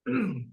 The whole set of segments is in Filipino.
Mabuhay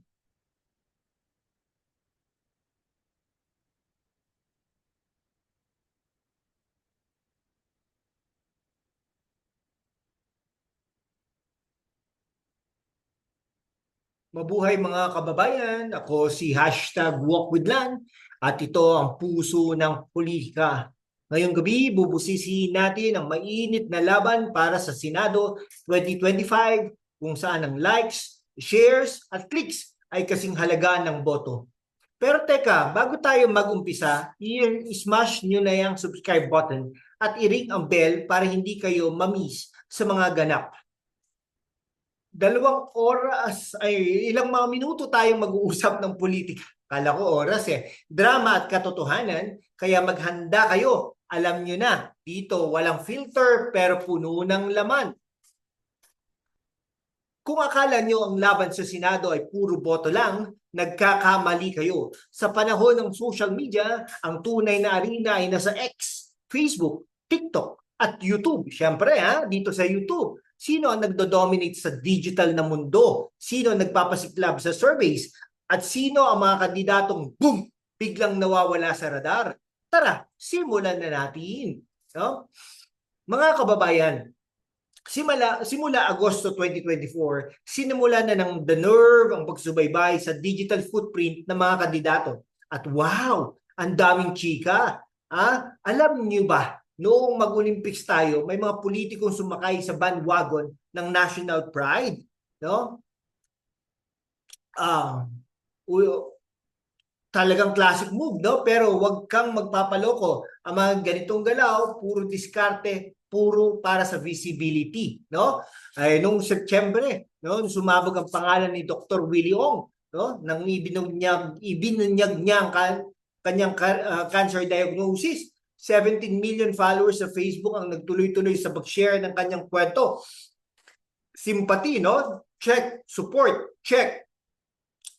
mga kababayan, ako si #WalkWithLan at ito ang puso ng politika. Ngayong gabi, bubusisihin natin ang mainit na laban para sa Senado 2025 kung saan ang likes, shares at clicks ay kasing halaga ng boto. Pero teka, bago tayo mag-umpisa, i-smash nyo na yung subscribe button at i-ring ang bell para hindi kayo mamiss sa mga ganap. 2 oras ay ilang mga minuto tayong mag-uusap ng politika. Kala ko oras eh. Drama at katotohanan, kaya maghanda kayo. Alam nyo na, dito walang filter pero puno ng laman. Kung akala nyo ang laban sa Senado ay puro boto lang, nagkakamali kayo. Sa panahon ng social media, ang tunay na arena ay nasa X, Facebook, TikTok at YouTube. Siyempre dito sa YouTube. Sino ang nagdo-dominate sa digital na mundo? Sino ang nagpapasiklab sa surveys? At sino ang mga kandidatong boom, biglang nawawala sa radar? Tara, simulan na natin. No? Mga kababayan, simula Agosto 2024, sinimula na ng The Nerve ang pagsubaybay sa digital footprint ng mga kandidato. At wow, ang daming chika. Alam niyo ba, noong mag-Olympics tayo, may mga politikong sumakay sa bandwagon ng national pride, no? Talagang classic move, no? Pero wag kang magpapaloko. Ang mga ganitong galaw, puro diskarte, puro para sa visibility, no? Ay nung Setyembre, no, sumabog ang pangalan ni Dr. Willie Ong, no? Nang ibinunyag niya ang kanyang cancer diagnosis. 17 million followers sa Facebook ang nagtuloy-tuloy sa pag-share ng kanyang kwento. Sympathy, no? Check. Support, check.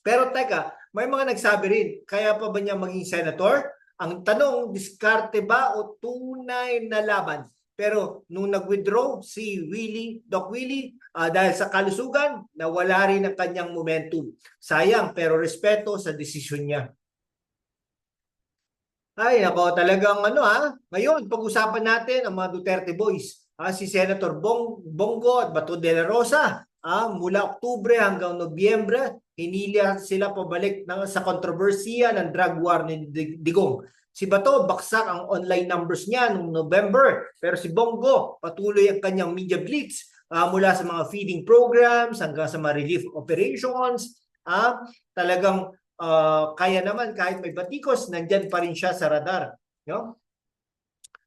Pero teka, may mga nagsabi rin, kaya pa ba niya maging senator? Ang tanong, diskarte ba o tunay na laban? Pero nung nag-withdraw si Doc Willie, dahil sa kalusugan, nawala rin ang kanyang momentum. Sayang, pero respeto sa desisyon niya. Ay, ako talagang ngayon pag-usapan natin ang mga Duterte boys. Si Senator Bongo at Bato de la Rosa, mula Oktubre hanggang Nobyembre, hinila sila pabalik sa kontrobersiya ng drug war ni Digong. Si Bato, baksak ang online numbers niya noong November, pero si Bongo, patuloy ang kanyang media blitz mula sa mga feeding programs hanggang sa mga relief operations. Talagang kaya naman kahit may batikos, nandyan pa rin siya sa radar. No?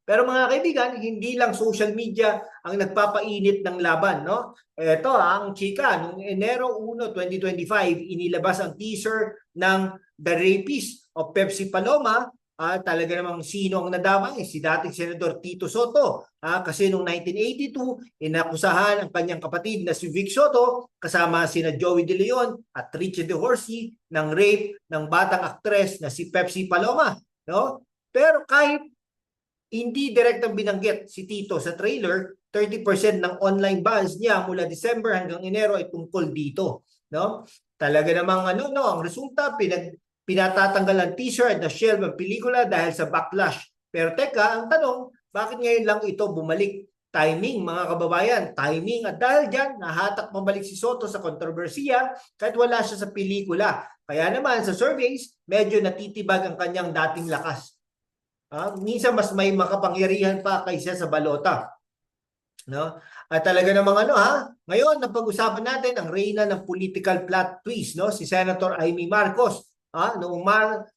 Pero mga kaibigan, hindi lang social media ang nagpapainit ng laban. No? Ito ang chika, noong Enero 1, 2025, inilabas ang teaser ng The Rapist of Pepsi Paloma. Talaga namang sino ang nadamay? Si dating Senador Tito Soto. Kasi noong 1982, inakusahan ang kanyang kapatid na si Vic Soto kasama sina Joey De Leon at Richie De Horsey ng rape ng batang aktres na si Pepsi Paloma. No? Pero kahit hindi direktang binanggit si Tito sa trailer, 30% ng online buzz niya mula December hanggang Enero ay tungkol dito. No? Talaga namang ang resulta, pinatatanggal ang teaser at na-shelve ang pelikula dahil sa backlash. Pero teka, ang tanong, bakit ngayon lang ito bumalik? Timing, mga kababayan, timing. At dahil dyan, nahatak mabalik si Soto sa kontrobersiya kahit wala siya sa pelikula. Kaya naman sa surveys, medyo natitibag ang kanyang dating lakas. Minsan mas may makapangyarihan pa kaysa sa balota. No? At talaga namang ngayon napag-usapan natin ang reyna ng political plot twist, no? Si Senator Amy Marcos. Noong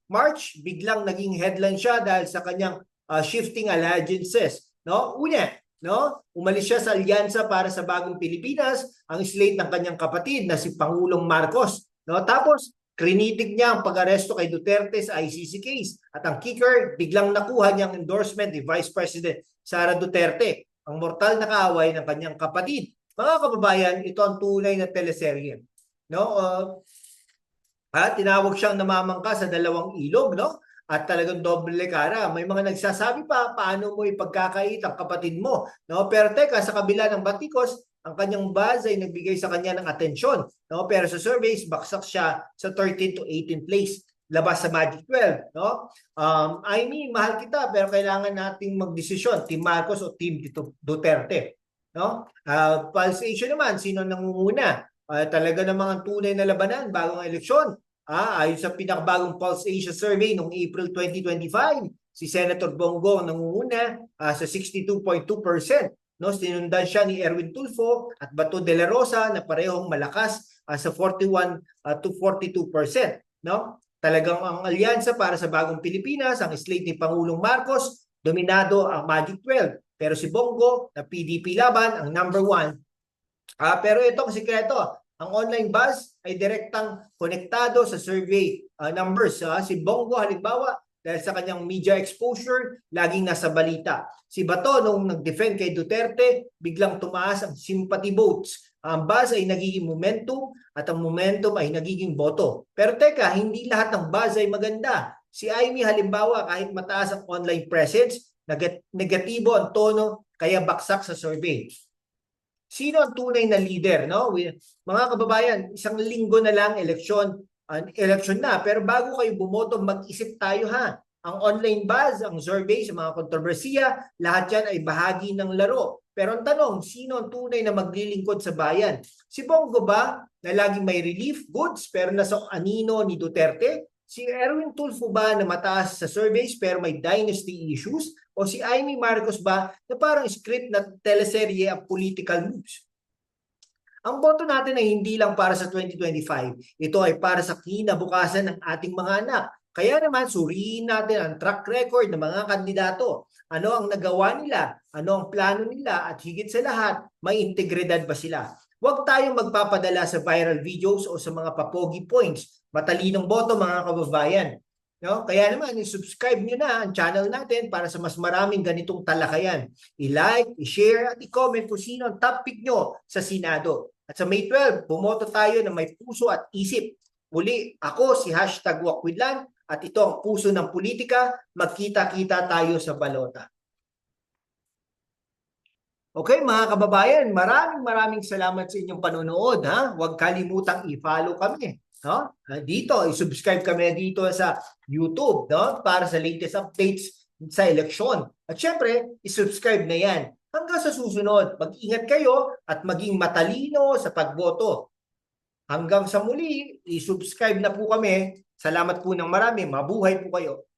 March, biglang naging headline siya dahil sa kanyang shifting allegiances. No? Una, no? Umalis siya sa alyansa para sa bagong Pilipinas, ang slate ng kanyang kapatid na si Pangulong Marcos. No? Tapos, krinitig niya ang pag-aresto kay Duterte sa ICC case. At ang kicker, biglang nakuha niyang endorsement ni Vice President Sara Duterte, ang mortal na kaaway ng kanyang kapatid. Mga kababayan, ito ang tunay na teleserye. No? Tinawag siyang namamangka sa dalawang ilog, no? At talagang doble cara. May mga nagsasabi pa, paano mo ipagkakait ang kapatid mo? No? Pero teka, sa kabila ng batikos, ang kanyang buzz ay nagbigay sa kanya ng atensyon. No? Pero sa surveys, baksak siya sa 13 to 18 place. Labas sa Magic 12. No? I mean, mahal kita pero kailangan nating magdesisyon. Team Marcos o Team Duterte. No? Pulse Asia naman, sino nangunguna? Talaga namang tunay na labanan bagong eleksyon. Ayon sa pinakabagong Pulse Asia survey noong April 2025, si Senator Bongo nangunguna sa 62.2%. No, sinundan siya ni Erwin Tulfo at Bato de la Rosa na parehong malakas sa 41 to 42%. No? Talagang ang alyansa para sa bagong Pilipinas, ang slate ni Pangulong Marcos, dominado ang Magic 12. Pero si Bongo na PDP laban ang number 1. Pero ito ang sikreto, ang online buzz ay direktang konektado sa survey numbers. Si Bongo halimbawa, dahil sa kanyang media exposure, laging nasa balita. Si Bato, nung nag-defend kay Duterte, biglang tumaas ang sympathy votes. Ang buzz ay nagiging momentum at ang momentum ay nagiging boto. Pero teka, hindi lahat ng buzz ay maganda. Si Amy halimbawa, kahit mataas ang online presence, negatibo ang tono, kaya baksak sa survey. Sino ang tunay na leader? No? Mga kababayan, isang linggo na lang eleksyon na. Pero bago kayo bumoto, mag-isip tayo ha. Ang online buzz, ang survey sa mga kontrobersiya, lahat yan ay bahagi ng laro. Pero ang tanong, sino ang tunay na maglilingkod sa bayan? Si Bongo ba na laging may relief goods pero nasa anino ni Duterte? Si Erwin Tulfo ba na mataas sa surveys pero may dynasty issues? O si Amy Marcos ba na parang script na teleserye ang political moves? Ang boto natin ay hindi lang para sa 2025. Ito ay para sa kinabukasan ng ating mga anak. Kaya naman suriin natin ang track record ng mga kandidato. Ano ang nagawa nila? Ano ang plano nila? At higit sa lahat, may integridad ba sila? Huwag tayong magpapadala sa viral videos o sa mga papogi points. Matalinong boto mga kababayan. No? Kaya naman, i-subscribe nyo na ang channel natin para sa mas maraming ganitong talakayan. I-like, i-share, at i-comment kung sino ang top pick nyo sa Senado. At sa May 12, bumoto tayo na may puso at isip. Muli, ako si #Wakwidlan at ito ang puso ng politika. Magkita-kita tayo sa balota. Okay mga kababayan, maraming salamat sa inyong panonood. Huwag kalimutang i-follow kami. No? Dito, i-subscribe kami dito sa YouTube, no? Para sa latest updates sa eleksyon. At syempre, i-subscribe na yan. Hanggang sa susunod, mag-ingat kayo at maging matalino sa pagboto. Hanggang sa muli, i-subscribe na po kami. Salamat po ng marami. Mabuhay po kayo.